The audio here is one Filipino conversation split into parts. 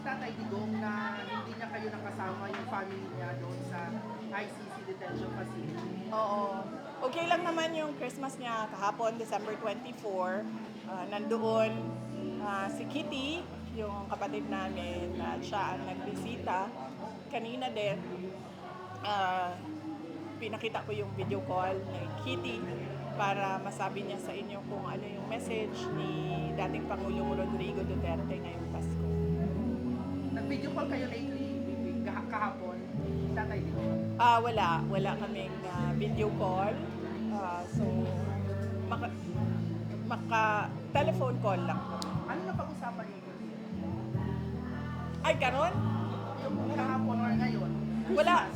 Tatay Digong na hindi niya kayo nakasama yung family niya doon sa ICC detention facility. Oo. Okay lang naman yung Christmas niya kahapon, December 24. Nandoon si Kitty, yung kapatid namin, at siya ang nagbisita. Kanina din, pinakita ko yung video call ni Kitty para masabi niya sa inyo kung ano yung message ni dating Pangulong Rodrigo Duterte ngayong Pasko. Nag-video call kayo lately, kahapon, Tatay Digong. Wala kaming video call. So, telephone call lang. Ano na pag-usapan niyo? Ay, karon? Yung kahapon or ngayon? Wala.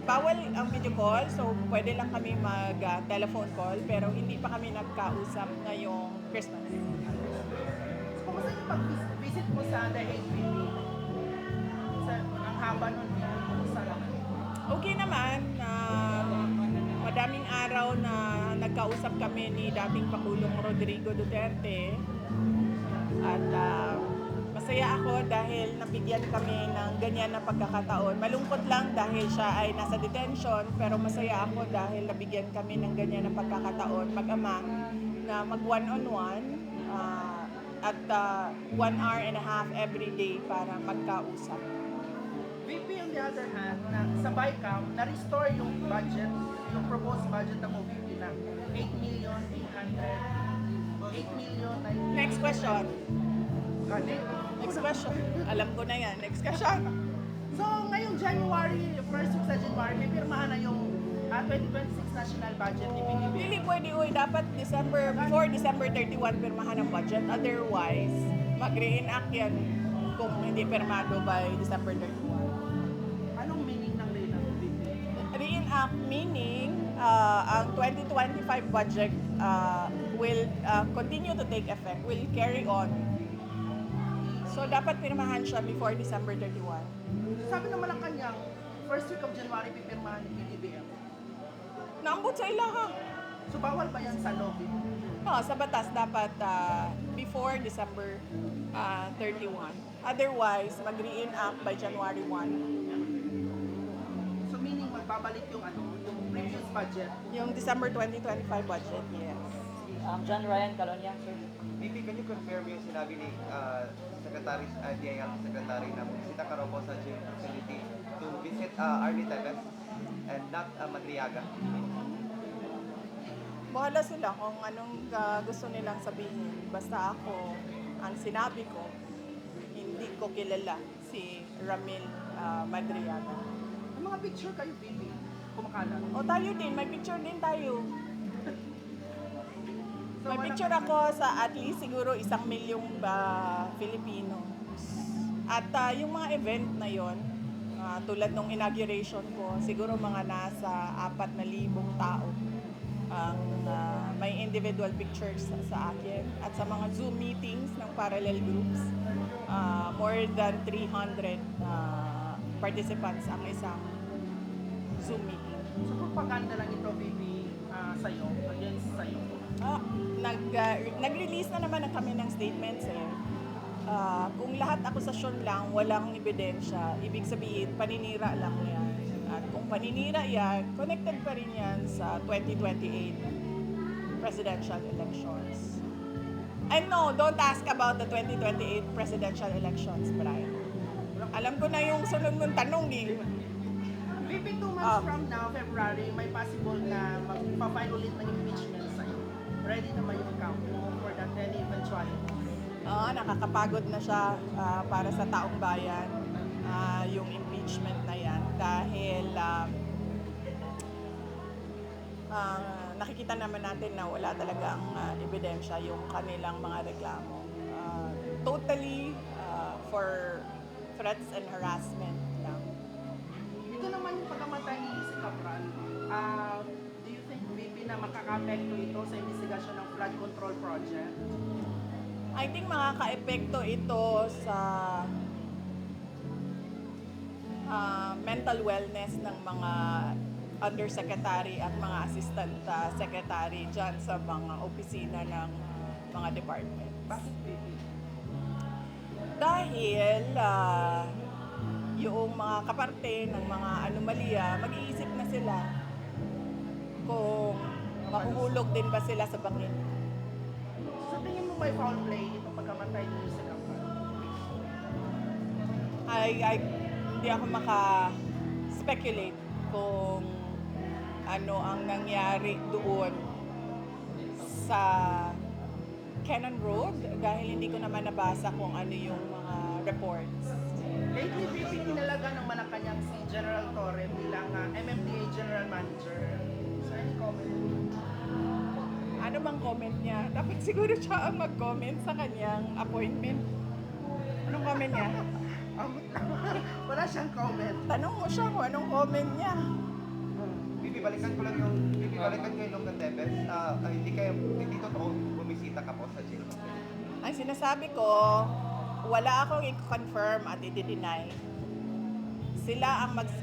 Bawal ang video call, so pwede lang kami mag-telephone call, pero hindi pa kami nagkausap ngayong Christmas. Kumusta yung pag-visit mo sa The Hague Building? Ang haba nun, kumusta lang? Okay naman. Madaming araw na nagkausap kami ni dating Pangulong Rodrigo Duterte. At masaya ako dahil nabigyan kami ng ganyan na pagkakataon. Malungkot lang dahil siya ay nasa detention, pero masaya ako dahil nabigyan kami ng ganyan na pagkakataon mag-ama na mag one-on-one at 1 hour and a half every day para magkausap. VP, on the other hand, sa BICAM, na-restore yung budget, yung proposed budget ng OVP na 8,800,000. Next question. Ganit. Next question. Alam ko na yan. Next question. So, ngayong January, first week sa January, may pirmahan na yung 2026 national budget ni PBBM. Hindi pwede, dapat before December 31 pirmahan ang budget. Otherwise, mag-reenact yan kung hindi pirmado by December 31. Anong meaning ng VP? Reenact meaning ang 2025 budget will continue to take effect, will carry on. So, dapat pirmahan siya before December 31. Sabi ng Malacanang, first week of January, pipirmahan ni PBBM. Naambot sa ilaha. So, bawal ba yan sa lobby? Sa batas dapat before December 31. Otherwise, mag-reenact by January 1. So, meaning magbabalik yung previous budget. Yung December 2025 budget, yes. John Ryan Calonia, sir. VP, can you confirm yung sinabi ni Secretary, DIL Secretary na bumisita ka raw po sa gym facility to visit Arlie Tevez and not Madriaga? Bahala sila kung anong gusto nilang sabihin. Basta ako, ang sinabi ko, hindi ko kilala si Ramil Madriaga. May mga picture kayo, VP, kumakalat. O tayo din, may picture din tayo. So, May picture ako sa at least siguro 1 milyong Filipino. At yung mga event na yon, tulad nung inauguration ko, siguro mga nasa 4,000 tao ang may individual pictures sa akin. At sa mga Zoom meetings ng parallel groups, more than 300 participants ang isang Zoom meeting. So, propaganda lang ito, VP, sa'yo, against sa'yo. Nag-release na naman kami ng statements eh. Kung lahat akusasyon lang, walang ebidensya, ibig sabihin, paninira lang yan. At kung paninira yan, connected pa rin yan sa 2028 presidential elections. And no, don't ask about the 2028 presidential elections, Brian. Alam ko na yung sunod mong tanong eh. VP, 2 months from now, February, may possible na magpa-file ulit ng impeachment sa'yo. Ready na ba yung account mo for that any eventuality? Nakakapagod na siya para sa taong bayan, yung impeachment na yan. Dahil nakikita naman natin na wala talagang ebidensya yung kanilang mga reklamo. Totally for threats and harassment lang. Ito naman yung pagkamatay ni si Capral. Do you think, VP, na makaka-apekto ito sa investigasyon ng flood control project? I think makaka-epekto ito sa mental wellness ng mga undersecretary at mga assistant secretary dyan sa mga opisina ng mga department. Bakit, VP? Dahil yung mga kaparte ng mga anomalya, mag-iisip na sila kung mahuhulog din ba sila sa bangin. Sa tingin mo may foul play itong pagkamatay ni Yusek Ampar? Hindi ako maka-speculate kung ano ang nangyari doon sa Cannon Road dahil hindi ko naman nabasa kung ano yung mga reports. Lately, VP tinalaga ng Malacanang si General Torre bilang MMDA General Manager. So, any comment? Ano bang comment niya? Dapat siguro siya ang mag-comment sa kanyang appointment. Anong comment niya? Amot lang. Wala siyang comment. Tanong mo siya kung anong comment niya. Bibi, balikan ko yung Long Catebes. Hindi totoo bumisita ka po sa jail. Ang sinasabi ko, wala akong i-confirm at i-deny.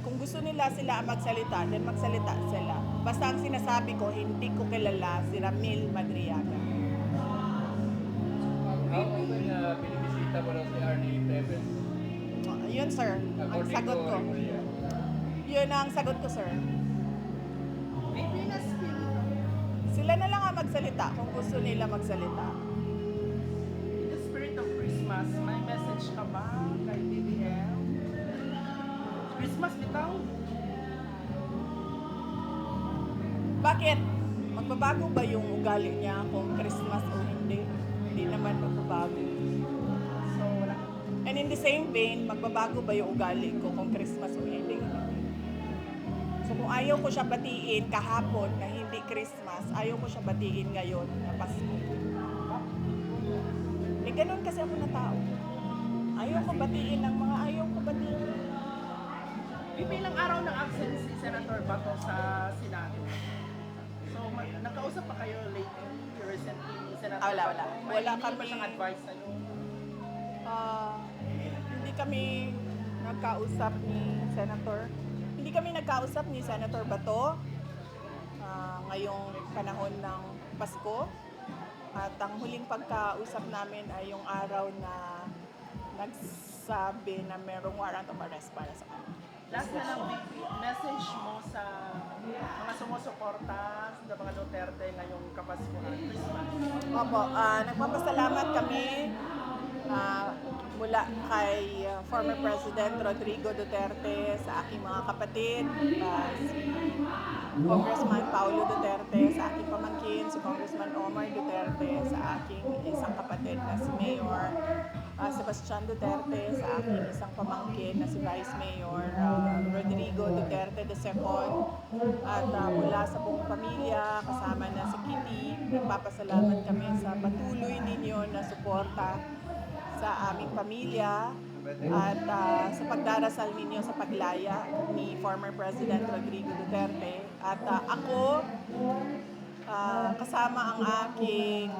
Kung gusto nila sila ang magsalita, then magsalita sila. Basta ang sinasabi ko, hindi ko kilala si Ramil Madriaga. How often binibisita mo lang si Arnie Tevez? Yun sir, ang sagot ko. Yun ang sagot ko sir. VP na spirit. Sila na lang ang magsalita kung gusto nila magsalita. In the spirit of Christmas, may message ka ba kay BBM? Christmas bitaw? Bakit? Magbabago ba yung ugali niya kung Christmas o hindi? Hindi naman magbabago. So, wala. And in the same vein, magbabago ba yung ugali ko kung Christmas o hindi? So kung ayaw ko siya batiin kahapon na hindi Christmas, ayaw ko siya batiin ngayon na Pasko. Eh ganun kasi ako na tao. Ayaw ko batiin ng mga ayaw ko batiin. VP, ilang araw ng absence si Senator Bato sa Senado. So, nakausap pa kayo lately, recently ni Senator Wala. Bato? Wala May kami. siyang advice sa'yo? Hindi kami nagkausap ni Senator. Hindi kami nagkausap ni Senator Bato ngayong panahon ng Pasko. At ang huling pagkausap namin ay yung araw na nagsabi na merong warrant of arrest para sa kanya. Last na lang, VP, message mo sa mga sumusuporta sa mga Duterte ngayong Kapaskuhan, Christmas. Opo, nagpapasalamat kami mula kay former President Rodrigo Duterte, sa aking mga kapatid, si Congressman Paulo Duterte, sa aking pamangkin, si Congressman Omar Duterte, sa aking isang kapatid na si Mayor Sebastian Duterte, sa aking isang pamangkin na si Vice Mayor Rodrigo Duterte II, at mula sa buong pamilya, kasama na si Kitty, nagpapasalamat kami sa patuloy ninyo na suporta sa aming pamilya at sa pagdarasal ninyo sa paglaya ni former President Rodrigo Duterte. At ako, kasama ang aking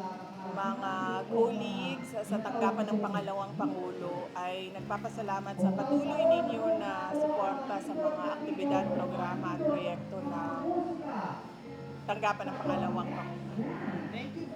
mga colleagues sa tanggapan ng pangalawang Pangulo, ay nagpapasalamat sa patuloy ninyo na suporta sa mga aktibidad, programa at proyekto ng tanggapan ng pangalawang Pangulo. Thank you,